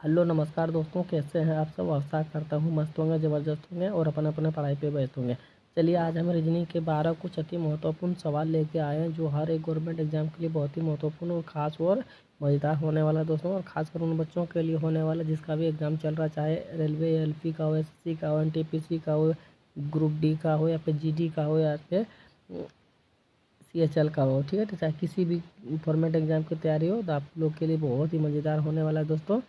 Hello नमस्कार दोस्तों, कैसे हैं आप सब। आशा करता हूँ मस्त होंगे, ज़बरदस्त होंगे और अपने अपने पढ़ाई पे व्यस्त होंगे। चलिए आज हम रीजनिंग के 12 कुछ अति महत्वपूर्ण सवाल लेके आए हैं जो हर एक गवर्नमेंट एग्जाम के लिए बहुत ही महत्वपूर्ण और ख़ास और मज़ेदार होने वाला है दोस्तों। और ख़ासकर उन बच्चों के लिए होने वाला जिसका भी एग्ज़ाम चल रहा, चाहे रेलवे एलपी का हो, एसएससी का हो, एनटीपीसी का हो, ग्रुप डी का हो या फिर जीडी का हो या फिर सीएचएल का हो। ठीक है, तो चाहे किसी भी फॉर्मेट एग्ज़ाम की तैयारी हो तो आप लोग के लिए बहुत ही मज़ेदार होने वाला है दोस्तों।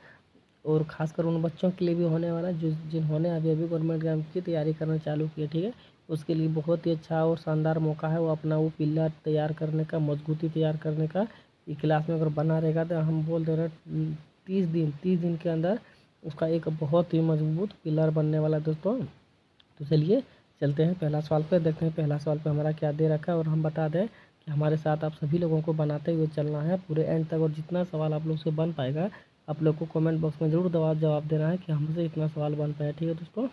और ख़ासकर उन बच्चों के लिए भी होने वाला है जो जिन्होंने अभी अभी गवर्नमेंट एग्जाम की तैयारी करना चालू की है। ठीक है, उसके लिए बहुत ही अच्छा और शानदार मौका है। वो अपना वो पिलर तैयार करने का, मजबूती तैयार करने का। ये क्लास में अगर बना रहेगा तो हम बोल दे रहे हैं 30 दिन के अंदर उसका एक बहुत ही मजबूत पिलर बनने वाला है दोस्तों। तो चलिए चलते हैं पहला सवाल पे, देखते हैं पहला सवाल पे हमारा क्या दे रखा है। और हम बता दें कि हमारे साथ आप सभी लोगों को बनाते हुए चलना है पूरे एंड तक, और जितना सवाल आप लोग से बन पाएगा आप लोग को कमेंट बॉक्स में ज़रूर जवाब देना है कि हमसे इतना सवाल बन पाया। ठीक है दोस्तों,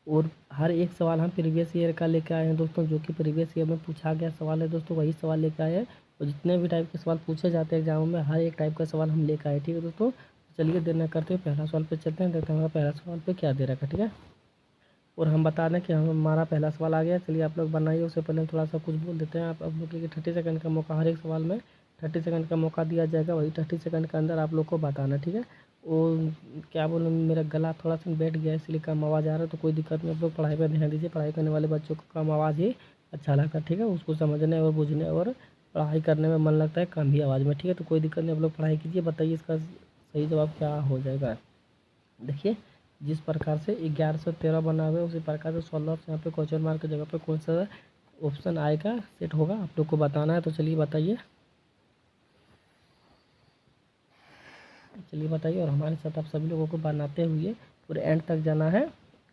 और हर एक सवाल हम प्रीवियस ईयर का लेकर आए हैं दोस्तों, जो कि प्रीवियस ईयर में पूछा गया सवाल है दोस्तों, वही सवाल लेकर आए हैं। और जितने भी टाइप के सवाल पूछे जाते हैं एग्जामों में, हर एक टाइप का सवाल हम लेकर आए। ठीक है दोस्तों, चलिए देर न करते हुए पहला सवाल पे चलते हैं, देखते हैं हमारा पहला सवाल पे क्या दे रखा है। ठीक है, और हम बता दें कि हमारा पहला सवाल आ गया। चलिए आप लोग बनाइए, उससे पहले थोड़ा सा कुछ बोल देते हैं। आप लोग के लिए 30 सेकंड का मौका, हर एक सवाल में 30 सेकंड का मौका दिया जाएगा। वही 30 सेकंड के अंदर आप लोग को बताना। ठीक है, और क्या बोलूँ, मेरा गला थोड़ा सा बैठ गया है इसलिए कम आवाज़ आ रहा है, तो कोई दिक्कत नहीं। आप लोग पढ़ाई पर ध्यान दीजिए, पढ़ाई करने वाले बच्चों को कम आवाज़ ही अच्छा लगता है। ठीक है, उसको समझने और बुझने और पढ़ाई करने में मन लगता है कम ही आवाज़ में। ठीक है, तो कोई दिक्कत नहीं, आप लोग पढ़ाई कीजिए। बताइए इसका सही जवाब क्या हो जाएगा। देखिए, जिस प्रकार से 1113 बना हुआ है उसी प्रकार से 16 से यहाँ पे क्वेश्चन मार्क की जगह पे कौन सा ऑप्शन आएगा, सेट होगा, आप लोग को बताना है। तो चलिए बताइए, और हमारे साथ आप सभी लोगों को बनाते हुए पूरे एंड तक जाना है।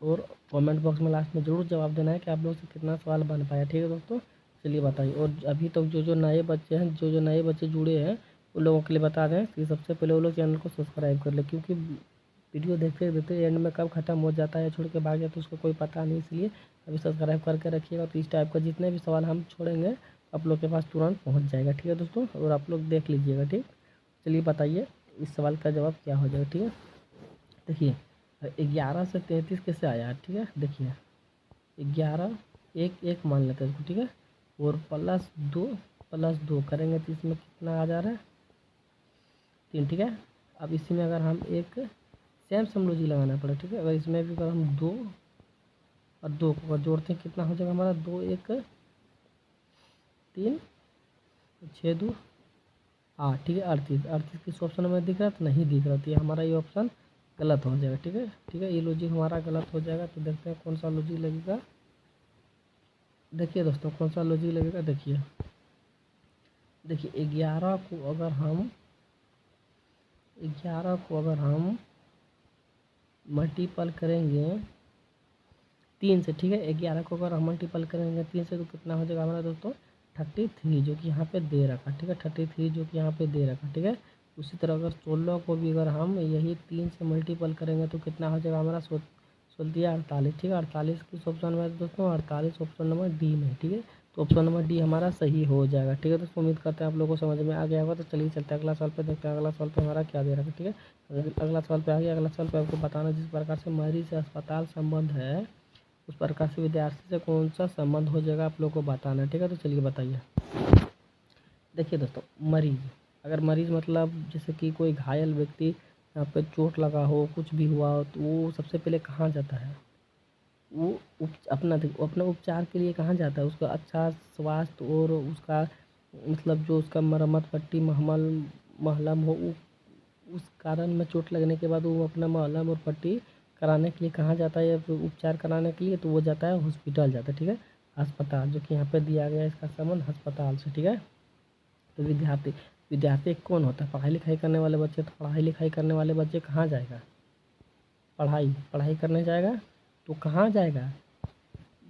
और कमेंट बॉक्स में लास्ट में ज़रूर जवाब देना है कि आप लोग से कितना सवाल बन पाया। ठीक है दोस्तों, चलिए बताइए। और अभी तक जो नए बच्चे हैं, जो नए बच्चे जुड़े हैं, उन लोगों के लिए बता दें कि सबसे पहले वो लोग चैनल को सब्सक्राइब कर ले, क्योंकि वीडियो देखते देखते एंड में कब ख़त्म हो जाता है, छोड़ के भाग जाता है, तो उसको कोई पता नहीं। इसलिए अभी सब्सक्राइब करके रखिएगा, तो इस टाइप का जितने भी सवाल हम छोड़ेंगे आप लोग के पास तुरंत पहुंच जाएगा। ठीक है दोस्तों, और आप लोग देख लीजिएगा। ठीक, चलिए बताइए इस सवाल का जवाब क्या हो जाएगा। ठीक है, देखिए 11 से 33 कैसे आया है। ठीक है, देखिए 11 एक एक मान लेते हैं इसको। ठीक है, और प्लस दो करेंगे तो इसमें कितना आ जा रहा है, 3। ठीक है, अब इसी में अगर हम एक सेम समलॉजी लगाना पड़े। ठीक है, अगर इसमें भी अगर हम 2 और 2 को अगर जोड़ते हैं कितना हो जाएगा हमारा, 2 1 3 6 2 8। ठीक है, 38 किस ऑप्शन में दिख रहा है, तो नहीं दिख रहा, तो ये हमारा ये ऑप्शन गलत हो जाएगा। ठीक है, ये लॉजिक हमारा गलत हो जाएगा। तो देखते हैं कौन सा लॉजिक लगेगा। देखिए दोस्तों, कौन सा लॉजिक लगेगा। देखिए 11 को अगर हम मल्टीपल करेंगे 3 से। ठीक है, 11 को अगर हम मल्टीपल करेंगे 3 से तो कितना हो जाएगा हमारा दोस्तों, 33, जो कि यहाँ पे दे रखा। ठीक है, 33 जो कि यहाँ पे दे रखा। ठीक है, उसी तरह अगर 16 को भी अगर हम यही 3 से मल्टीपल करेंगे तो कितना हो जाएगा हमारा, 48। ठीक है, 48 किस ऑप्शन में है दोस्तों, 48 ऑप्शन नंबर डी में। ठीक है, तो ऑप्शन नंबर डी हमारा सही हो जाएगा। ठीक है दोस्तों, उम्मीद करते हैं आप लोगों को समझ में आ गया होगा। तो चलिए चलते हैं अगला सवाल पे, देखते हैं अगला सवाल पे हमारा क्या दे रखा है। ठीक है, अगला सवाल पे आ गया। अगला सवाल पे आपको बताना, जिस प्रकार से मरीज से अस्पताल संबंध है उस प्रकार से विद्यार्थी से कौन सा संबंध हो जाएगा, आप लोग को बताना है। ठीक है, तो चलिए बताइए। देखिए दोस्तों, मरीज, अगर मरीज मतलब जैसे कि कोई घायल व्यक्ति, यहाँ पे चोट लगा हो, कुछ भी हुआ हो, तो वो सबसे पहले कहाँ जाता है, वो अपना उपचार के लिए कहाँ जाता है, उसका अच्छा स्वास्थ्य और उसका मतलब जो उसका मरम्मत पट्टी महलम हो, उस कारण में चोट लगने के बाद वो अपना महलम और पट्टी कराने के लिए कहाँ जाता है, या फिर उपचार कराने के लिए, तो वो जाता है हॉस्पिटल जाता है। ठीक है, अस्पताल, जो कि यहाँ पे दिया गया है इसका संबंध अस्पताल से। ठीक है, तो विद्यार्थी कौन होता है, पढ़ाई लिखाई करने वाले बच्चे। तो पढ़ाई लिखाई करने वाले बच्चे कहाँ जाएगा, पढ़ाई करने जाएगा, तो कहाँ जाएगा,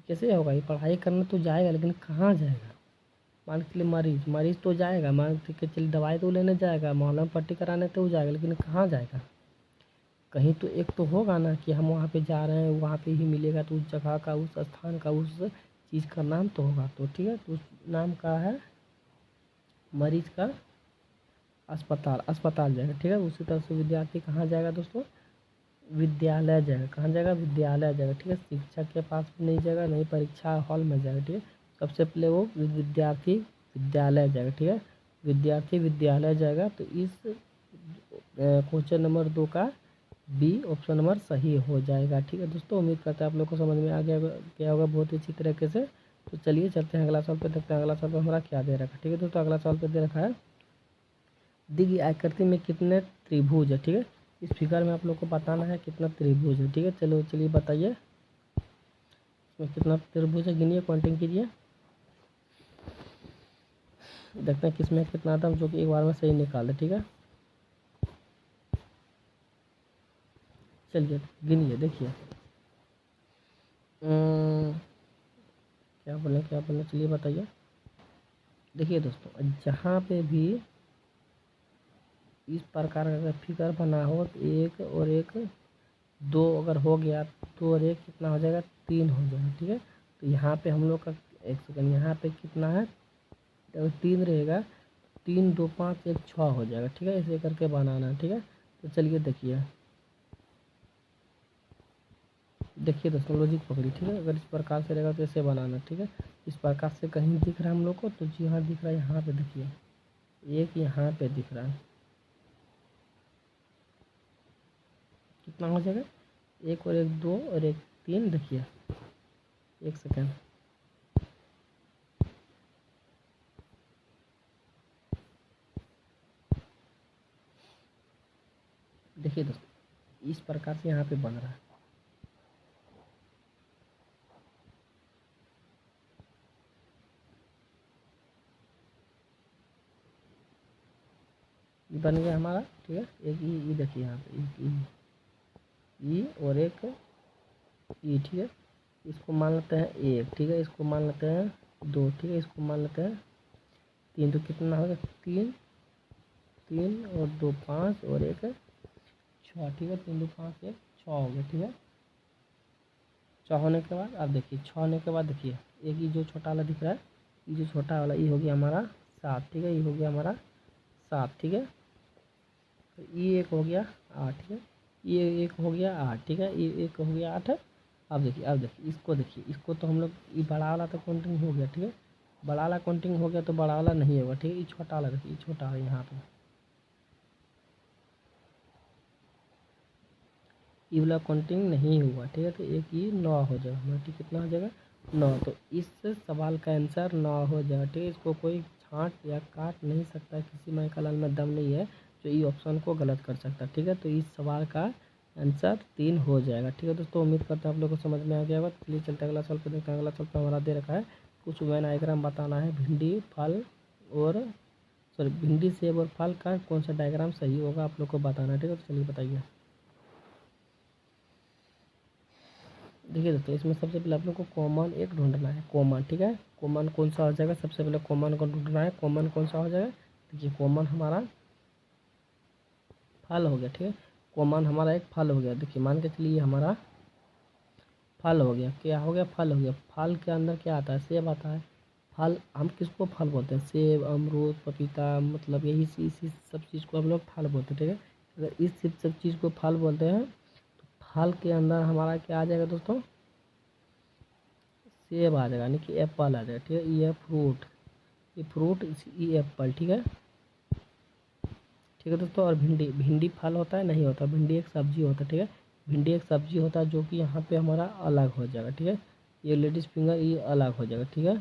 कैसे होगा, ये पढ़ाई करने तो जाएगा लेकिन कहाँ जाएगा। मान के चलिए मरीज तो जाएगा, मान के चलिए दवाई तो लेने जाएगा, मलहम पट्टी कराने तो जाएगा, लेकिन कहाँ जाएगा, कहीं तो एक तो होगा ना कि हम वहाँ पे जा रहे हैं, वहाँ पे ही मिलेगा, तो उस जगह का, उस स्थान का, उस चीज़ का नाम तो होगा। तो ठीक है, तो उस नाम का है, मरीज का अस्पताल, अस्पताल जाएगा, ठीक है। उसी तरह से विद्यार्थी कहाँ जाएगा दोस्तों, विद्यालय जाएगा। कहाँ जाएगा, विद्यालय जाएगा, ठीक है। शिक्षक के पास भी नहीं जाएगा, नहीं परीक्षा हॉल में जाएगा, ठीक है। सबसे पहले वो विद्यार्थी विद्यालय जाएगा, ठीक है। विद्यार्थी विद्यालय जाएगा, तो इस क्वेश्चन नंबर 2 का बी ऑप्शन नंबर सही हो जाएगा, ठीक है दोस्तों। उम्मीद करते हैं आप लोग को समझ में आ गया होगा बहुत ही अच्छी तरीके से। तो चलिए चलते हैं अगला सवाल पे, देखते हैं अगला सवाल पे हमारा क्या दे रखा है, ठीक है दोस्तों। अगला सवाल पे दे रखा है, दी गई आकृति में कितने त्रिभुज है, ठीक है। इस फिगर में आप लोग को बताना है कितना त्रिभुज है, ठीक है। चलो चलिए बताइए इसमें कितना त्रिभुज है, गिनिए, काउंटिंग कीजिए, देखते हैं किसमें कितना आता है, जो कि एक बार में सही निकाल दे, ठीक है। चलिए गिनिए, देखिए क्या बोले, चलिए बताइए। देखिए दोस्तों, जहाँ पे भी इस प्रकार का अगर फिगर बना हो तो एक और एक, दो अगर हो गया, दो और एक कितना हो जाएगा, 3 हो जाएगा, ठीक है। तो यहाँ पे हम लोग का, एक सेकंड, यहाँ पे कितना है, अगर 3 रहेगा, 3 2 5 1 6 हो जाएगा, ठीक है। ऐसे करके बनाना है, ठीक है। तो चलिए देखिए, देखिए दोस्तों लॉजिक पकड़ी, ठीक है। अगर इस प्रकार से रहेगा तो ऐसे बनाना, ठीक है। इस प्रकार से कहीं दिख रहा है हम लोग को, तो जी हाँ दिख रहा है, यहाँ पे देखिए, एक यहाँ पे दिख रहा है, कितना हो जाएगा, एक और एक 2 और एक 3, देखिए, एक सेकेंड, देखिए दोस्तों इस प्रकार से यहाँ पे बन रहा है, ये बन गया हमारा, ठीक है। एक ई देखिए यहाँ पे, एक ई और एक ई, ठीक है। इसको मान लेते हैं 1, ठीक है। इसको मान लेते हैं 2, ठीक है। इसको मान लेते हैं 3, तो कितना हो गया, 3 3 और 2 5 और एक 6, ठीक है। 3 2 5 1 6 हो गया, ठीक है। 6 होने के बाद अब देखिए, 6 होने के बाद देखिए, एक ये जो छोटा वाला दिख रहा है, ये जो छोटा वाला ये हो गया हमारा 7, ठीक है। ये हो गया हमारा 7, ठीक है। तो ये एक हो गया 8, ठीक है। ये एक हो गया 8, ठीक है। ये एक हो गया 8 है। अब देखिए इसको तो हम लोग, ये बड़ा वाला तो काउंटिंग हो गया, ठीक है। बड़ा वाला काउंटिंग हो गया तो बड़ा वाला नहीं होगा, ठीक है। ये छोटा वाला देखिए, ये छोटा है यहाँ पे, ये वाला काउंटिंग नहीं हुआ, ठीक है। तो एक ये 9 हो जाएगा हमारा, ठीक, कितना हो जाएगा, 9। तो इस सवाल का आंसर 9 हो जाएगा, ठीक है। इसको कोई छांट या काट नहीं सकता, किसी माई का लाल में दम नहीं है जो ये ऑप्शन को गलत कर सकता, ठीक है। तो इस सवाल का आंसर 3 हो जाएगा, ठीक है दोस्तों। उम्मीद करता हूँ आप लोग को समझ में आ गया होगा। तो चलिए चलते अगला सवाल पर देखते हैं। अगला सवाल पर हमारा दे रखा है, कुछ वेन डायग्राम बताना है, भिंडी फल और सॉरी भिंडी सेब और फल का कौन सा डायग्राम सही होगा आप लोग को बताना है, ठीक है। तो चलिए बताइए। देखिए दोस्तों, इसमें सबसे पहले आप लोग को कॉमन एक ढूंढना है, कॉमन, ठीक है। कॉमन कौन सा हो जाएगा, सबसे पहले कॉमन को ढूंढना है। कॉमन कौन सा हो जाएगा, देखिए कॉमन हमारा फल हो गया, ठीक है। कॉमन हमारा एक फल हो गया, देखिए मान के चलिए हमारा फल हो गया, क्या हो गया, फल हो गया। फल के अंदर क्या आता है, सेब आता है। फल हम किसको फल बोलते हैं, सेब अमरूद पपीता, मतलब यही इसी सब चीज़ को हम लोग फल बोलते हैं, ठीक है। अगर इस सब चीज़ को फल बोलते हैं, तो फल के अंदर हमारा क्या आ जाएगा दोस्तों, सेब आ जाएगा, यानी कि एप्पल आ जाएगा, ठीक है। ये फ्रूट, ये फ्रूट, ये एप्पल, ठीक है, ठीक है दोस्तों। और भिंडी, भिंडी फल होता है, नहीं होता, भिंडी एक सब्जी होता है, ठीक है। भिंडी एक सब्जी होता है जो कि यहाँ पे हमारा अलग हो जाएगा, ठीक है। ये लेडीज़ फिंगर ये अलग हो जाएगा, ठीक है।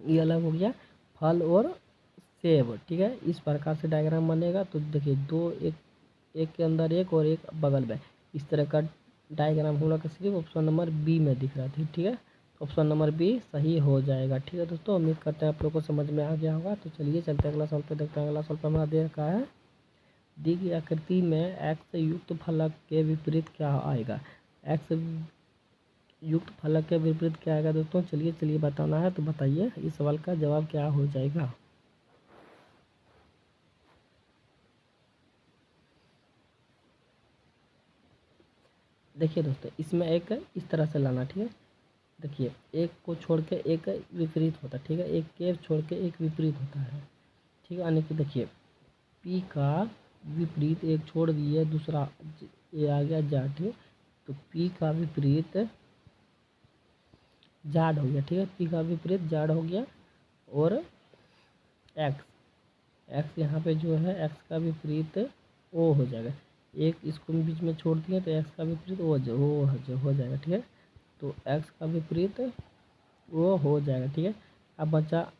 ये अलग हो गया, फल और सेब, ठीक है। इस प्रकार से डायग्राम बनेगा। तो देखिए दो, एक एक के अंदर एक और एक बगल में, इस तरह का डायग्राम हम लोग का सिर्फ ऑप्शन नंबर बी में दिख रहा था, ठीक है। ऑप्शन नंबर बी सही हो जाएगा, ठीक है दोस्तों। उम्मीद करते हैं आप लोग को समझ में आ गया होगा। तो चलिए चलते हैं अगला सवाल पे, देखते हैं अगला सवाल पे हमारा दे रखा है, दी गई आकृति में एक्स युक्त फलक के विपरीत क्या आएगा। एक्स युक्त फलक के विपरीत क्या आएगा दोस्तों, चलिए चलिए बताना है। तो बताइए इस सवाल का जवाब क्या हो जाएगा। देखिए दोस्तों, इसमें एक इस तरह से लाना, ठीक है। देखिए एक को छोड़ के एक विपरीत होता है, ठीक है। एक के छोड़ के एक विपरीत होता है, ठीक है। यानी कि देखिए पी का विपरीत एक छोड़ दिए, दूसरा ये आ गया जाड, ठीक है। तो पी का विपरीत जाड हो गया, ठीक है। पी का विपरीत जाड हो गया और एक्स, एक्स यहाँ पे जो है एक्स का विपरीत ओ हो जाएगा। एक इसको बीच में छोड़ दिए तो एक्स का विपरीत ओ हो जाएगा, ठीक है। तो एक्स का विपरीत वो हो जाएगा, ठीक है। अब बचा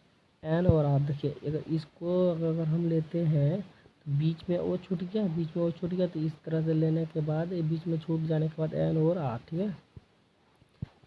एन और आर। देखिए अगर इसको अगर हम लेते हैं तो बीच में ओ छूट गया, बीच में ओ छूट गया, तो इस तरह से लेने के बाद ये बीच में छूट जाने के बाद एन और आर, ठीक है।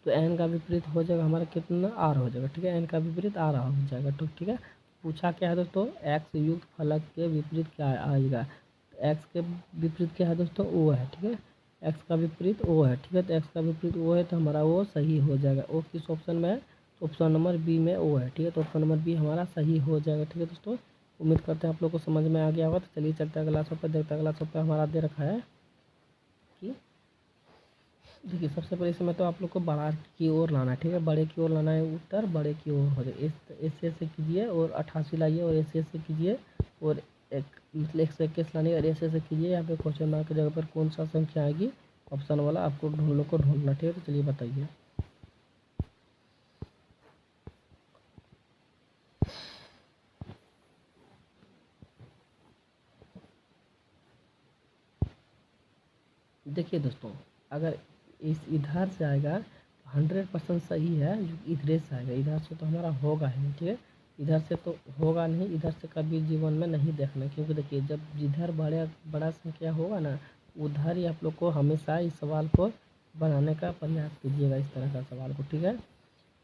तो एन का विपरीत हो जाएगा हमारा कितना, आर हो जाएगा, ठीक है। एन का विपरीत आर हो जाएगा, तो ठीक है। पूछा क्या है दोस्तों, एक्स युक्त फलक के विपरीत क्या आएगा। एक्स के विपरीत क्या है दोस्तों, ओ है, ठीक है। एक्स का विपरीत ओ है, ठीक है। तो एक्स का विपरीत ओ है तो हमारा वो सही हो जाएगा। ओ किस ऑप्शन में है, तो ऑप्शन नंबर बी में ओ है, ठीक है। तो ऑप्शन नंबर बी हमारा सही हो जाएगा, ठीक है दोस्तों। उम्मीद करते हैं आप लोग को समझ में आ गया होगा। तो चलिए चलते हैं अगला सवाल पर, देखते हैं अगला सवाल हमारा दे रखा है कि देखिए सबसे पहले इसमें तो आप लोग को बड़ा की ओर लाना है, ठीक है। बड़े की ओर लाना है, उत्तर बड़े की ओर हो जाए। ऐसे ऐसे कीजिए और 88 लाइए, और ऐसे ऐसे कीजिए और एक मतलब 121 लानी, और ऐसे ऐसे कीजिए। यहाँ पे क्वेश्चन मार्क की जगह पर कौन सा संख्या आएगी, ऑप्शन वाला आपको ढूंढना, ठीक है। तो चलिए बताइए। देखिए दोस्तों, अगर इस इधर से आएगा तो 100% सही है, जो इधर से आएगा, इधर से तो हमारा होगा ही नहीं, ठीक है। इधर से तो होगा नहीं, इधर से कभी जीवन में नहीं देखना, क्योंकि देखिए जब जिधर बड़ा संख्या होगा ना, उधर ही आप लोग को हमेशा इस सवाल को बनाने का प्रयास कीजिएगा, इस तरह का सवाल को, ठीक है।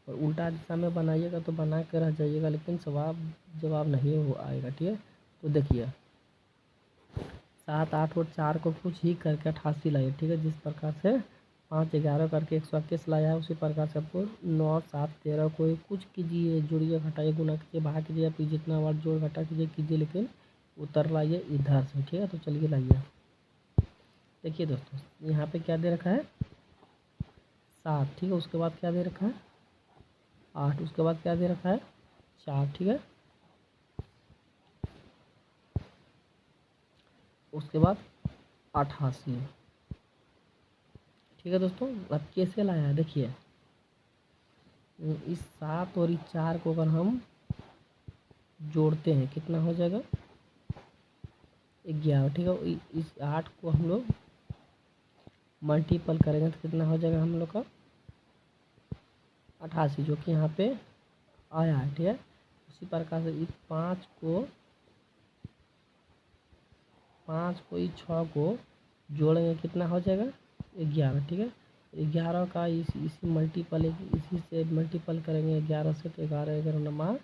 और उल्टा दिशा में बनाइएगा तो बना के रह जाइएगा, लेकिन जवाब नहीं हो आएगा, ठीक है। तो देखिए 7, 8 और 4 को कुछ ही करके 88 लाइए, ठीक है। जिस प्रकार से 5, 11 करके 121 लाया है, उसी प्रकार से आपको 9, 7, 13 को कुछ कीजिए, जोड़िए, घटाइए, गुना कीजिए, भाग कीजिए, आप जितना बार जोड़ घटा कीजिए, लेकिन उत्तर लाइए इधर से, ठीक है। तो चलिए लाइए। देखिए दोस्तों यहाँ पे क्या दे रखा है, 7, ठीक है। उसके बाद क्या दे रखा है, 8, उसके बाद क्या दे रखा है, 4, ठीक है। उसके बाद 88, ठीक है दोस्तों। अब कैसे लाया है, देखिए इस 7 और इस 4 को अगर हम जोड़ते हैं कितना हो जाएगा, 11, ठीक है। इस 8 को हम लोग मल्टीपल करेंगे तो कितना हो जाएगा हम लोग का, 88, जो कि यहाँ पे आया है, ठीक है। उसी प्रकार से इस 5 को इस 6 को जोड़ेंगे कितना हो जाएगा, 11, ठीक है। 11 का इसी मल्टीपल, इसी से मल्टीपल करेंगे 11 से, तो 11 11 नमा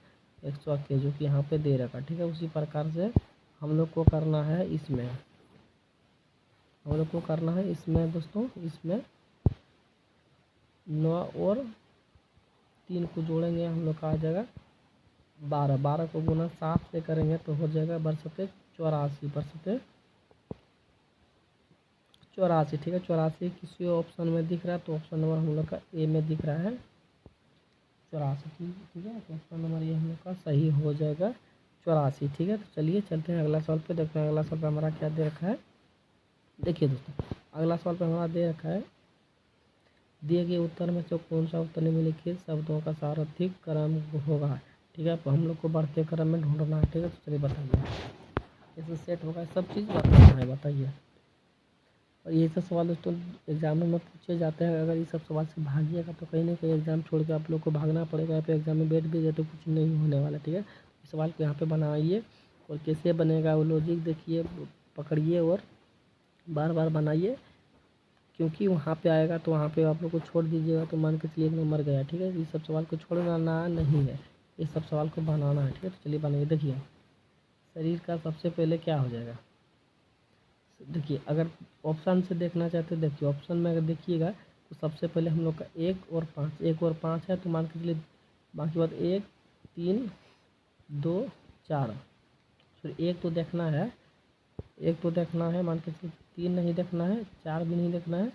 121, जो कि यहाँ पे दे रखा, ठीक है। उसी प्रकार से हम लोग को करना है इसमें, दोस्तों, इसमें 9 और 3 को जोड़ेंगे हम लोग का आ जाएगा 12, 12 को गुना 7 से करेंगे तो हो जाएगा बरसते 84, ठीक है। 84 किसी ऑप्शन में दिख रहा है, तो ऑप्शन नंबर हम लोग का ए में दिख रहा है 84, ठीक है। तो ऑप्शन नंबर ये हम लोग का सही हो जाएगा 84, ठीक है। तो चलिए चलते हैं अगला सवाल पे, देखते हैं अगला सवाल पे हमारा क्या दे रखा है। देखिए दोस्तों अगला सवाल पे हमारा दे रखा है, दिए गए उत्तर में से कौन सा उत्तर निम्नलिखित शब्दों का सारथिक क्रम होगा, ठीक है। तो हम लोग को बढ़ते क्रम में ढूंढना है, ठीक है। तो चलिए बताइए, इसमें सेट होगा सब चीज़ बताना है, बताइए। और ये सब सवाल दोस्तों एग्जाम में पूछे जाते हैं, अगर ये सब सवाल से भागिएगा तो कहीं ना कहीं एग्जाम छोड़ के आप लोग को भागना पड़ेगा। यहाँ पे एग्जाम में बैठ भी गए तो कुछ नहीं होने वाला, ठीक है। इस सवाल को यहाँ पे बनाइए और कैसे बनेगा वो लॉजिक देखिए, पकड़िए और बार बार बनाइए, क्योंकि वहाँ पे आएगा तो वहाँ पे आप लोग को छोड़ दीजिएगा तो मान के चलिए एक नंबर गया, ठीक है। ये सब सवाल को छोड़ना नहीं है, ये सब सवाल को बनाना है, ठीक है। तो चलिए बनाइए। देखिए शरीर का सबसे पहले क्या हो जाएगा, देखिए अगर ऑप्शन से देखना चाहते हैं, देखिए ऑप्शन में अगर देखिएगा तो सबसे पहले हम लोग का 1 और 5 है, तो मान के चलिए बाकी बात 1, 3, 2, 4, फिर एक तो देखना है, मान के चलिए 3 नहीं देखना है, 4 भी नहीं देखना है,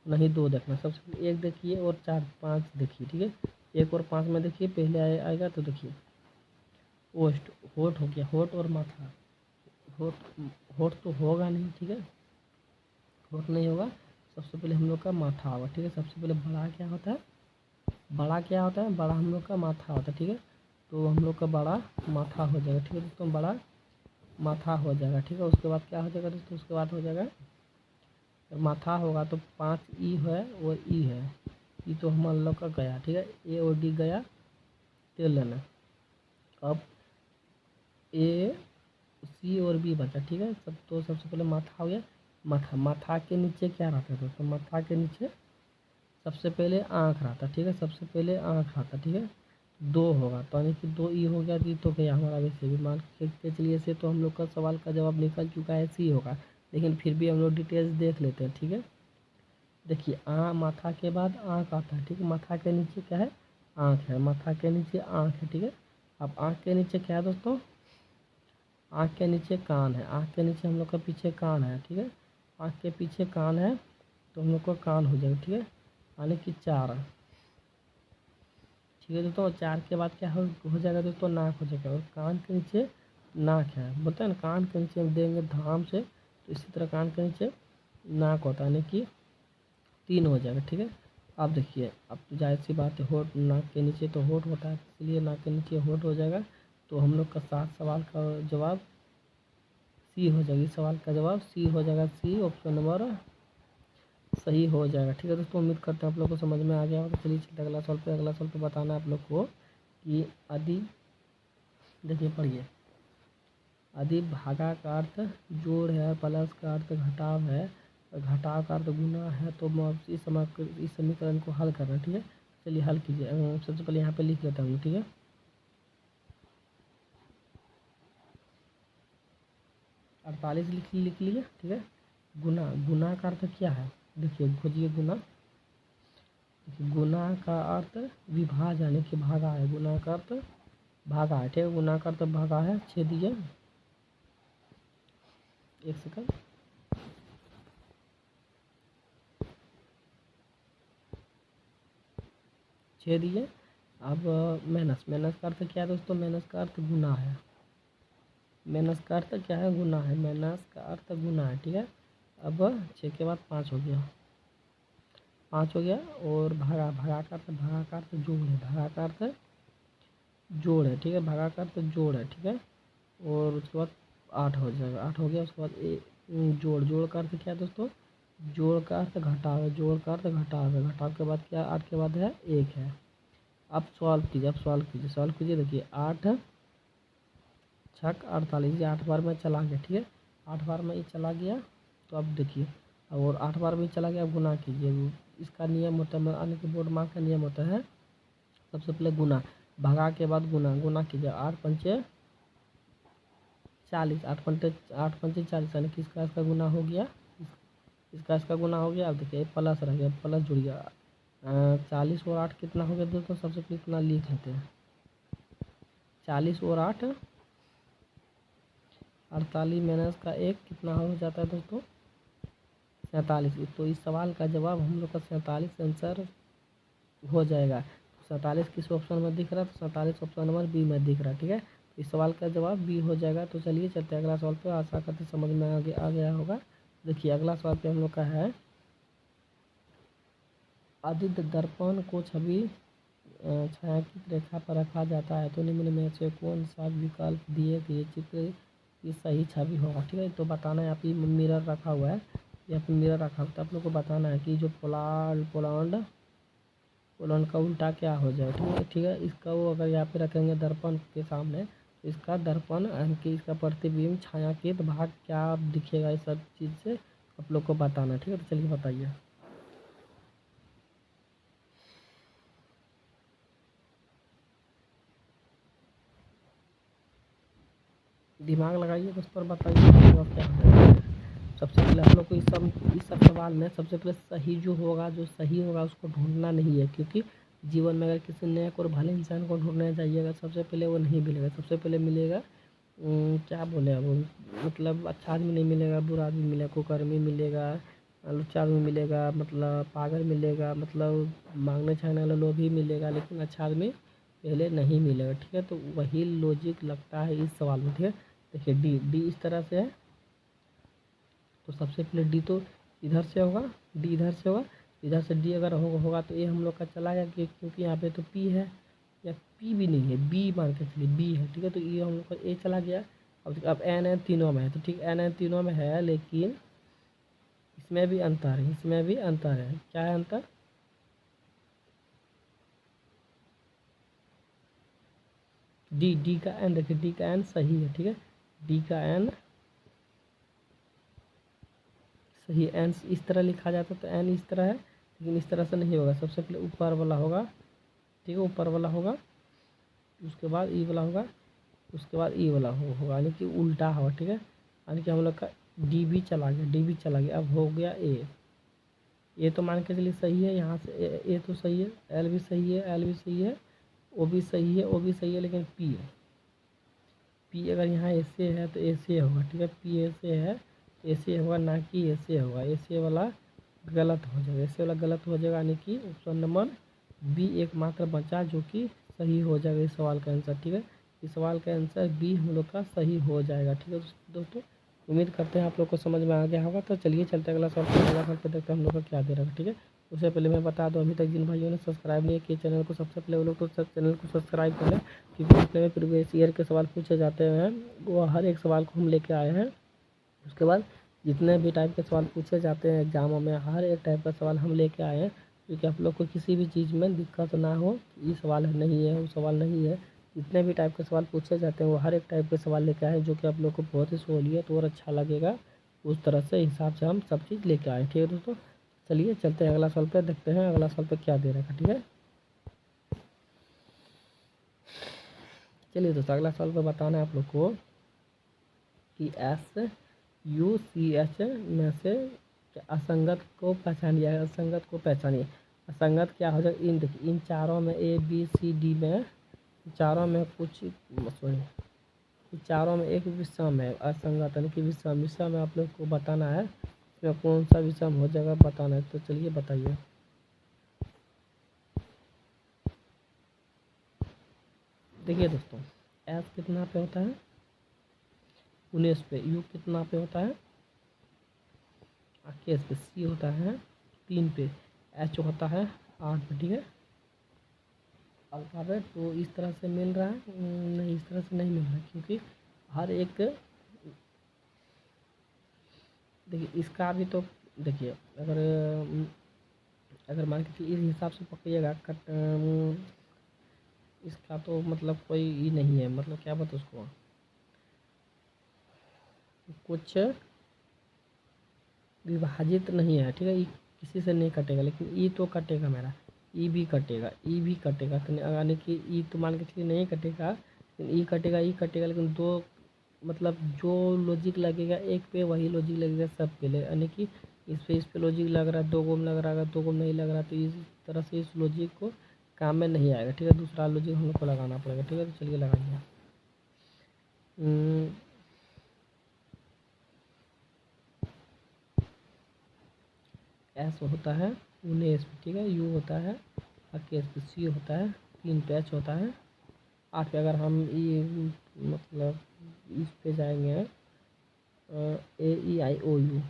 नहीं 2 देखना है। सबसे पहले 1 देखिए और 4, 5 देखिए, ठीक है। 1 और 5 में देखिए पहले आएगा, तो देखिए होस्ट, होठ हो गया, होठ और माथा, होठ होठ तो होगा नहीं, ठीक है, होठ नहीं होगा। सबसे पहले हम लोग का माथा होगा, ठीक है। सबसे पहले बड़ा क्या होता है, बड़ा क्या होता है, बड़ा हम लोग का माथा होता है, ठीक है। तो हम लोग का बड़ा माथा हो जाएगा, ठीक है दोस्तों, बड़ा माथा हो जाएगा, ठीक है। उसके बाद क्या हो जाएगा दोस्तों, उसके बाद हो जाएगा माथा होगा तो 5 ई है और ई है, ई तो हम लोग का गया, ठीक है। ए और डी गया, तेल लेना। अब ए सी और बी बचा, ठीक है। सब तो सबसे पहले माथा हो गया। माथा, माथा के नीचे क्या रहता है दोस्तों, माथा के नीचे सबसे पहले आँख रहता है, ठीक है। सबसे पहले आँख रहता है, ठीक है। दो होगा तो यानी कि 2 ई हो गया, तो ई तो गया हमारा वैसे भी, मान के चलिए से तो हम लोग का सवाल का जवाब निकल चुका है, सी होगा। लेकिन फिर भी हम लोग डिटेल्स देख लेते हैं, ठीक है। देखिए माथा के बाद आँख आता है, ठीक है। माथा के नीचे क्या है, आँख है, माथा के नीचे आँख है, ठीक है। अब आँख के नीचे क्या है दोस्तों, आँख के नीचे कान है, आँख के नीचे हम लोग का पीछे कान है, ठीक है। आँख के पीछे कान है तो हम लोग का कान हो जाएगा, ठीक है। यानी कि 4, ठीक है दोस्तों। 4 के बाद क्या हो जाएगा दोस्तों, नाक हो जाएगा। और कान के नीचे नाक है, बोलते हैं ना कान के नीचे हम देंगे धाम से, तो इसी तरह कान के नीचे नाक होता है, यानी कि 3 हो जाएगा, ठीक है। आप देखिए, अब तो जाहिर सी बात है, होठ नाक के नीचे तो होठ होता है, इसलिए नाक के नीचे होठ हो जाएगा। तो हम लोग का 7 सवाल का जवाब सी हो जाएगी, सवाल का जवाब सी हो जाएगा, सी ऑप्शन नंबर सही हो जाएगा, ठीक है दोस्तों। उम्मीद करते हैं आप लोग को समझ में आ गया होगा। तो चलिए चलते अगला सवाल पे। अगला सवाल पे बताना है आप लोग को कि आदि, देखिए पढ़िए, आदि भागा का अर्थ जोड़ है, प्लस का अर्थ घटाव है, घटाव का अर्थ गुना है। तो इस समीकरण को हल करना, ठीक है। चलिए हल कीजिए। सबसे पहले यहाँ पे लिख लेता हूँ, ठीक है। 48 लिख लिए, ठीक है। गुना, गुना का अर्थ क्या है, देखिए खोजिए गुना। गुना का अर्थ विभाज यानी कि भागा है, गुना का अर्थ भागा है, ठीक है। गुना का अर्थ भागा है, छेदिए, एक सेकंड, छेदिए। अब माइनस, माइनस का अर्थ क्या है दोस्तों, माइनस का अर्थ गुना है, माइनस का अर्थ क्या है, गुना है, माइनस का अर्थ गुना है, ठीक है। अब 6 के बाद 5 हो गया, 5 हो गया। और भागा, भागा का अर्थ, भागा का अर्थ जोड़ है, भागा का अर्थ जोड़ है, ठीक है। भागा का अर्थ जोड़ है, ठीक है। और उसके बाद 8 हो जाएगा, 8 हो गया। उसके बाद जोड़, जोड़ का अर्थ क्या है दोस्तों, जोड़ का अर्थ घटाव है, जोड़ का अर्थ घटाव है, घटाव के बाद क्या, 8 के बाद है 1 है। अब सॉल्व कीजिए, अब सॉल्व कीजिए, सॉल्व कीजिए। देखिए 8 छक 48, ये 8 बार में चला गया, ठीक है। 8 बार में ये चला गया। तो अब देखिए, और 8 बार में चला गया, अब गुना कीजिए। इसका नियम होता है, यानी कि बोर्ड मार्क का नियम होता है, सबसे पहले गुना, भगा के बाद गुना, गुना कीजिए। 8 पंचे 40, 8 पंचे 40, यानी कि इसका गुना हो गया, इसका गुना हो गया। अब देखिए प्लस रह गया, प्लस जुड़ गया। 40 और 8 कितना हो गया दोस्तों, सबसे पहले इतना लिख लेते हैं। 40 और 8 48 माइनस का 1 कितना हो जाता है दोस्तों, 47। तो इस सवाल का जवाब हम लोग का 47 आंसर हो जाएगा। 47 किस ऑप्शन में दिख रहा है, तो 47 ऑप्शन नंबर बी में दिख रहा है, ठीक है। तो इस सवाल का जवाब बी हो जाएगा। तो चलिए चलते हैं अगला सवाल पे, आशा करते समझ में आ गया होगा। देखिए अगला सवाल पे हम लोग का है, आदित्य दर्पण को छवि छायांकित रेखा पर रखा जाता है, तो निम्न में से कौन सा विकल्प दिए गए चित्र की सही छवि होगा, ठीक है। तो बताना है, यहाँ पे मिरर रखा हुआ है, यहाँ पे मिरर रखा हुआ है, तो आप लोग को बताना है कि जो पोलैंड का उल्टा क्या हो जाए, ठीक है, ठीक है। इसका वो अगर यहाँ पे रखेंगे दर्पण के सामने, तो इसका दर्पण यानी कि इसका प्रतिबिंब छायांकित भाग क्या दिखेगा, इस सब चीज़ से आप लोग को बताना है, ठीक है। तो चलिए बताइए। दिमाग लगाइए दोस्तों और बताइए क्या है। सबसे पहले हम लोग को इस सब सवाल में सबसे पहले सही जो होगा, जो सही होगा उसको ढूंढना नहीं है, क्योंकि जीवन में अगर किसी नेक और भले इंसान को ढूंढने जाइएगा, सबसे पहले वो नहीं मिलेगा। सबसे पहले मिलेगा क्या बोले अब, मतलब अच्छा आदमी नहीं मिलेगा, बुरा आदमी मिलेगा, कुकर्मी मिलेगा, लुच्चा आदमी मिलेगा, मतलब पागल मिलेगा, मतलब मांगने चाहने वाला लोग भी मिलेगा, लेकिन अच्छा आदमी पहले नहीं मिलेगा, ठीक है। तो वही लॉजिक लगता है इस सवाल में, ठीक है। देखिए डी डी इस तरह से है, तो सबसे पहले डी तो इधर से होगा, डी इधर से होगा, इधर से डी अगर होगा तो ये हम लोग का चला गया क्योंकि यहाँ पे तो पी है, या पी भी नहीं है, बी मान के चलिए बी है, ठीक है। तो ये हम लोग का ए चला गया। अब एन एन तीनों में है, तो ठीक एन एन तीनों में है, लेकिन इसमें भी अंतर है, इसमें भी अंतर है। क्या है अंतर? डी डी का एन देखिए, डी का एन सही है, ठीक है, डी का एन सही है। एन इस तरह लिखा जाता तो एन इस तरह है, लेकिन इस तरह से नहीं होगा। सबसे पहले ऊपर वाला होगा, ठीक है, ऊपर वाला होगा, उसके बाद ई वाला होगा, उसके बाद ई वाला होगा, यानी कि उल्टा होगा, ठीक है। यानी कि हम लोग का डी भी चला गया, डी भी चला गया। अब हो गया ए तो मान के चलिए सही है, यहाँ से ए तो सही है, एल भी सही है, एल भी सही है, ओ भी सही है, ओ भी सही है, लेकिन पी है, पी अगर यहाँ ऐसे है तो ऐसे होगा, ठीक है, पी ऐसे है ऐसे होगा, ना कि ऐसे होगा। ऐसे वाला गलत हो जाएगा, ऐसे वाला गलत हो जाएगा, यानी कि ऑप्शन नंबर बी एकमात्र बचा जो कि सही हो जाएगा इस सवाल का आंसर, ठीक है। इस सवाल का आंसर बी हम लोग का सही हो जाएगा, ठीक है दोस्तों। उम्मीद करते हैं आप लोग को समझ में आ गया होगा। तो चलिए चलते अगला सवाल पे, अगला सवाल पे देखते हैं हम लोग का क्या दे रहा है, ठीक है। उससे पहले मैं बता दूं, अभी तक जिन भाइयों ने सब्सक्राइब नहीं किया चैनल को, सबसे पहले वो लोग तो चैनल को सब्सक्राइब कर लें, क्योंकि इसमें में प्रीवियस ईयर के सवाल पूछे जाते हैं, वो हर एक सवाल को हम लेके आए हैं। उसके बाद जितने भी टाइप के सवाल पूछे जाते हैं एग्जामों में, हर एक टाइप का सवाल हम लेके आए हैं, क्योंकि आप लोग को किसी भी चीज़ में दिक्कत ना हो, ये सवाल नहीं है, वो सवाल नहीं है। जितने भी टाइप के सवाल पूछे जाते हैं वो हर एक टाइप के सवाल लेके आए हैं, जो कि आप लोग को बहुत ही सहूलियत और अच्छा लगेगा। उस तरह से हिसाब से हम सब चीज़ लेके आए, ठीक है दोस्तों। चलिए चलते हैं अगला सवाल पे, देखते हैं अगला सवाल पे क्या दे रखा, ठीक है। चलिए दोस्तों, अगला सवाल पे बताना है आप लोग को कि SUCH में से असंगत को पहचानिए, असंगत को पहचानिए। असंगत क्या हो जाएगा? इन देखिए, इन चारों में ABCD में चारों में कुछ सॉरी, चारों में एक विषम है असंगत, यानी कि विषम विषम आप लोग को बताना है, इसमें कौन सा विषम हो जाएगा बताना है। तो चलिए बताइए। देखिए दोस्तों, एस कितना पे होता है? 19 पे। यू कितना पे होता है? 21 पे। सी होता है 3 पे। एच होता है 8 पे, ठीक है। अल्फ़ाबेट तो इस तरह से मिल रहा है, नहीं इस तरह से नहीं मिल रहा है, क्योंकि हर एक देखिए इसका भी तो देखिए, अगर अगर मान के चलिए इस हिसाब से पकड़िएगा इसका तो मतलब कोई ही नहीं है, मतलब क्या बोलते उसको, कुछ विभाजित नहीं है, ठीक है। ई किसी से नहीं कटेगा, लेकिन ई तो कटेगा मेरा, ई भी कटेगा, ई भी कटेगा, तो यानी कि ई तो मान के चलिए नहीं कटेगा, लेकिन ई कटेगा, ई कटेगा, लेकिन दो मतलब जो लॉजिक लगेगा एक पे वही लॉजिक लगेगा सब पे, यानी कि इस पे लॉजिक लग रहा है, दो गो में लग रहा है, अगर दो गो में नहीं लग रहा तो इस तरह से इस लॉजिक को काम में नहीं आएगा, ठीक है। दूसरा लॉजिक हम लोग को लगाना पड़ेगा, ठीक है। तो चलिए लगाइए। एस होता है 19 पे, ठीक है। यू होता है 21 पे। सी होता है 3 पे। एच होता है 8 पे। अगर हम ये मतलब इस पे जाएंगे, AEIOU,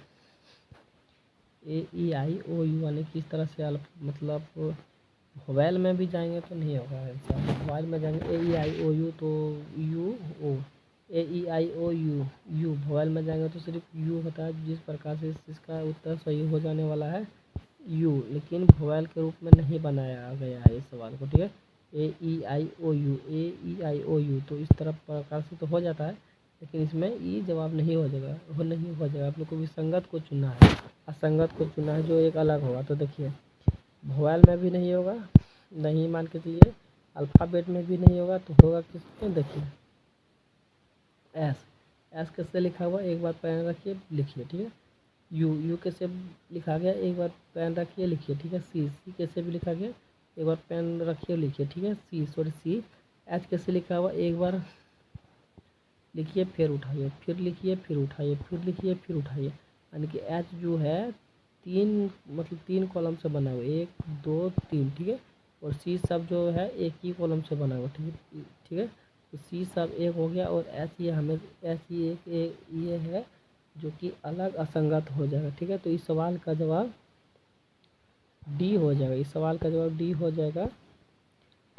AEIOU यानी कि इस तरह से मतलब मोबाइल में भी जाएंगे तो नहीं होगा ऐसा। मोबाइल में जाएंगे AEIOU तो U O, AEIOU U. Mobile में जाएंगे तो सिर्फ यू होता है, जिस प्रकार से इसका उत्तर सही हो जाने वाला है यू, लेकिन मोबाइल के रूप में नहीं बनाया गया है इस सवाल को, ठीक है। AEIOU, AEIOU तो इस तरह प्रकार से तो हो जाता है, लेकिन इसमें ई जवाब नहीं हो जाएगा, वो नहीं हो जाएगा। आप लोग को विसंगत को चुनना है, असंगत को चुनना है, जो एक अलग होगा। तो देखिए, मोबाइल में भी नहीं होगा, नहीं मान के चलिए अल्फ़ाबेट में भी नहीं होगा, तो होगा किसमें? देखिए एस। एस कैसे लिखा हुआ एक बार पेन रखिए लिखिए, ठीक है। यू कैसे लिखा गया एक बार पेन रखिए लिखिए, ठीक है। सी कैसे भी लिखा गया एक बार पेन रखिए लिखिए, ठीक है। सी। एच कैसे लिखा हुआ एक बार लिखिए, फिर उठाइए, फिर लिखिए, फिर उठाइए, फिर लिखिए, फिर उठाइए, यानी कि एच जो है तीन मतलब 3 कॉलम से बना हुआ, 1 2 3, ठीक है। और सी सब जो है एक ही कॉलम से बना हुआ, ठीक है, ठीक है। तो सी सब एक हो गया और एच ये हमें एच ये ये है जो कि अलग असंगत हो जाएगा। ठीक है, तो इस सवाल का जवाब डी हो जाएगा। इस सवाल का जवाब डी हो जाएगा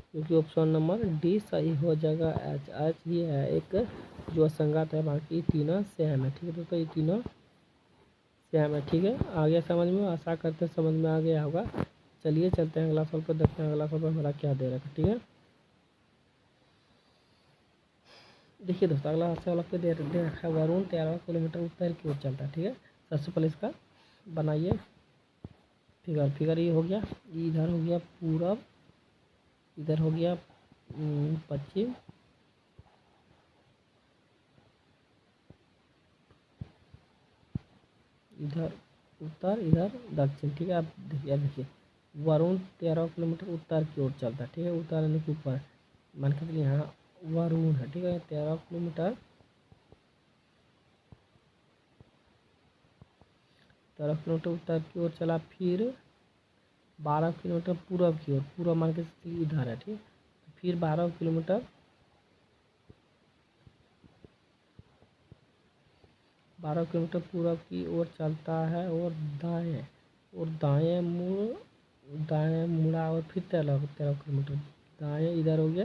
क्योंकि ऑप्शन नंबर डी सही हो जाएगा। एच एच ही है एक जो असंगत है, बाकी तीनों सेम है। ठीक है दोस्तों, ये तीनों सेम है। ठीक है, आ गया समझ में? आशा करते हैं समझ में आ गया होगा। चलिए चलते हैं अगला सवाल पर, देखते हैं अगला सवाल पर हमारा क्या दे रखा है। ठीक है, देखिए दोस्तों, अगला सवाल पे दे रखा है वरुण 13 किलोमीटर उत्तर की ओर चलता है। ठीक है, सबसे पहले इसका बनाइए फिगर। फिगर ये हो गया, इधर हो गया पूरब, इधर हो गया पश्चिम, इधर उत्तर, इधर दक्षिण। ठीक है, आप देखिए, देखिए वरुण 13 किलोमीटर उत्तर की ओर चलता है। ठीक है, उत्तर यानी कि ऊपर, मान के चलिए यहाँ वरुण है। ठीक है, 13 किलोमीटर 13 किलोमीटर उत्तर की ओर चला, फिर 12 किलोमीटर पूरब की ओर, पूरब मान के चलिए इधर है। ठीक, फिर 12 किलोमीटर पूरब की ओर चलता है और दाएं, और दाएं मुड़ा और फिर 13 किलोमीटर दाएं इधर हो गया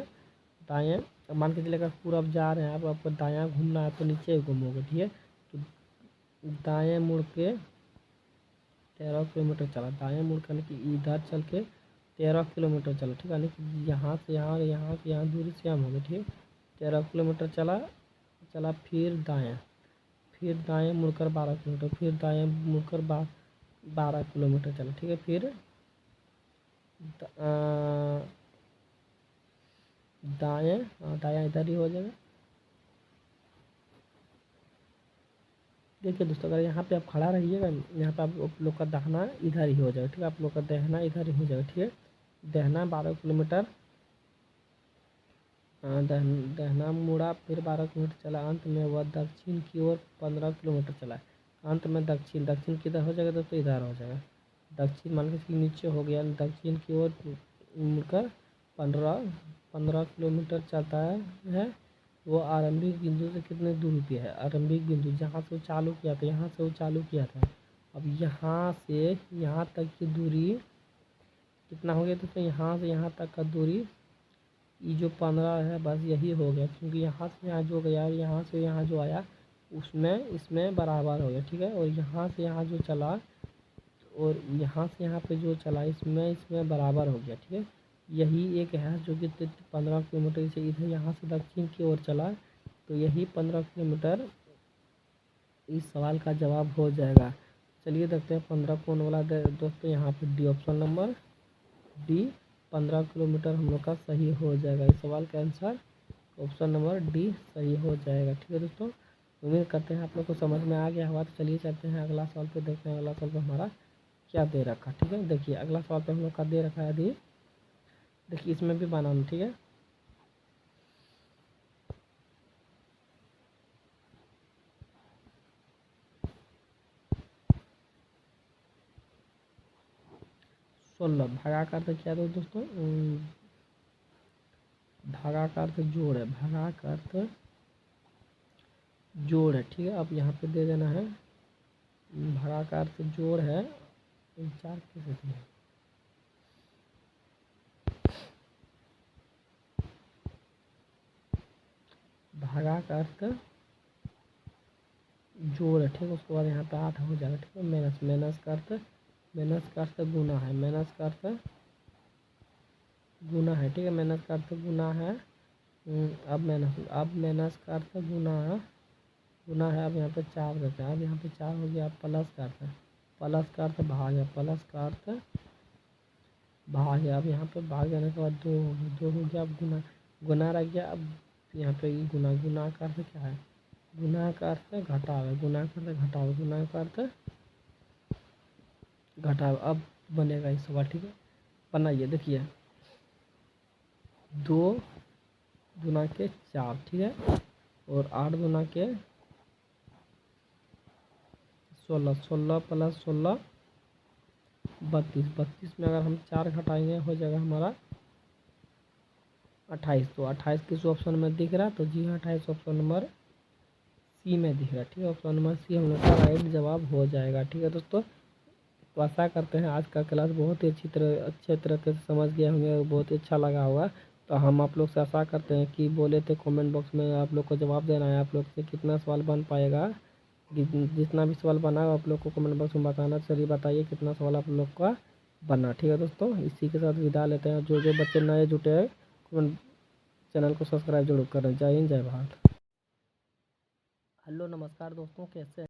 दाएं। अब मान के चलिए अगर पूरब जा रहे हैं आप, आपको दायां घूमना है तो नीचे घूमोगे। ठीक है, तो दाएं मुड़ के 13 किलोमीटर चला, दाएं मुड़ कर कि इधर चल के 13 किलोमीटर चला। ठीक है, यानी कि यहाँ से यहाँ और यहाँ से यहाँ दूरी सेम होगी। ठीक है, 13 किलोमीटर चला चला, फिर दाएं मुड़कर 12 किलोमीटर, फिर दाएं मुड़कर 12 किलोमीटर चला। ठीक है, फिर दाएं, दायां इधर ही हो जाएगा। देखिए दोस्तों, अगर यहाँ पे आप खड़ा रहिएगा, यहाँ पे आप लोग का दाहिना इधर ही हो जाएगा। ठीक है, आप लोग का दहना इधर ही हो जाएगा। ठीक है, दहना 12 किलोमीटर, दहना मुड़ा, फिर 12 किलोमीटर चला, अंत में वह दक्षिण की ओर 15 किलोमीटर चला। अंत में दक्षिण, दक्षिण किधर हो जाएगा दोस्तों? इधर हो जाएगा। दक्षिण मान के नीचे हो गया, दक्षिण की ओर मुड़कर 15 किलोमीटर चलता है। वो आरंभिक बिंदु से कितने दूरी पे है? आरंभिक बिंदु जहाँ से वो चालू किया था, यहाँ से वो चालू किया था। अब यहाँ से यहाँ तक की दूरी कितना हो गया दोस्तों? यहाँ से यहाँ तक का दूरी ये जो 15 है, बस यही हो गया, क्योंकि यहाँ से यहाँ जो गया और यहाँ से यहाँ जो आया उसमें इसमें बराबर हो गया। ठीक है, और यहाँ से यहाँ जो चला और यहाँ से यहाँ पे जो चला इसमें इसमें बराबर हो गया। ठीक है, यही एक है जो कि 15 किलोमीटर से इधर यहाँ से दक्षिण की ओर चला, तो यही 15 किलोमीटर इस सवाल का जवाब हो जाएगा। चलिए देखते हैं 15 कौन वाला दोस्तों, यहाँ पे D, option number D 15 kilometre हम लोग का सही हो जाएगा। इस सवाल का आंसर ऑप्शन नंबर डी सही हो जाएगा। ठीक है दोस्तों, उम्मीद करते हैं आप लोग को समझ में आ गया होगा। तो चलिए चलते हैं अगला सवाल पे, देखते हैं अगला सवाल पे हमारा क्या दे रखा। ठीक है, देखिए अगला सवाल पे हम लोग का दे रखा है अभी, देखिए इसमें भी बनाना। ठीक है, सोलह भागाकार से क्या दो दोस्तों? भागाकार से जोड़ है, भागाकार से जोड़ है। ठीक है, अब यहाँ पे दे देना है भागाकार से जोड़ है, चार कैसे दिए? भागाकार से जोड़ है। ठीक है, उसके बाद यहाँ पे 8 हो जाएगा। ठीक है, माइनस का अर्थ गुना है, माइनस का अर्थ गुना है। ठीक है, माइनस का अर्थ गुना है। अब माइनस का अर्थ गुना है। अब यहाँ पे 4 देते हैं, अब यहाँ पे 4 हो गया। प्लस का अर्थ भाग है, प्लस का अर्थ भाग है। अब यहाँ पे भाग जाने के बाद 2 हो गया, 2 हो गया। अब गुना रह गया। अब यहाँ पे ये गुना का अर्थ क्या है? गुना का अर्थ घटाव, गुना का अर्थ घटाव, गुना का अर्थ घटाव। अब बनेगा इस सवाल। ठीक है, बनाइए, देखिए 2 गुना के 4। ठीक है, और 8 गुना के 16, 16 प्लस 16 32, 32 में अगर हम 4 घटाएंगे हो जाएगा हमारा 28। तो 28 किस ऑप्शन में दिख रहा? तो जी हाँ, 28 ऑप्शन नंबर सी में दिख रहा है। ठीक है, ऑप्शन नंबर सी हम लोग का राइट जवाब हो जाएगा। ठीक है दोस्तों, तो आशा करते हैं आज का क्लास बहुत ही अच्छे तरीके से समझ गए होंगे और बहुत ही अच्छा लगा होगा। तो हम आप लोग से आशा करते हैं कि बोले थे कमेंट बॉक्स में आप लोग को जवाब देना है, आप लोग से कितना सवाल बन पाएगा। जितना भी सवाल बना हो आप लोग को कमेंट बॉक्स में बताना। चलिए बताइए कितना सवाल आप लोग का बना। ठीक है दोस्तों, इसी के साथ विदा लेते हैं। जो जो बच्चे नए जुटे हैं चैनल को सब्सक्राइब जरूर करें। जय हिंद, जय भारत। हेलो नमस्कार दोस्तों, कैसे हैं?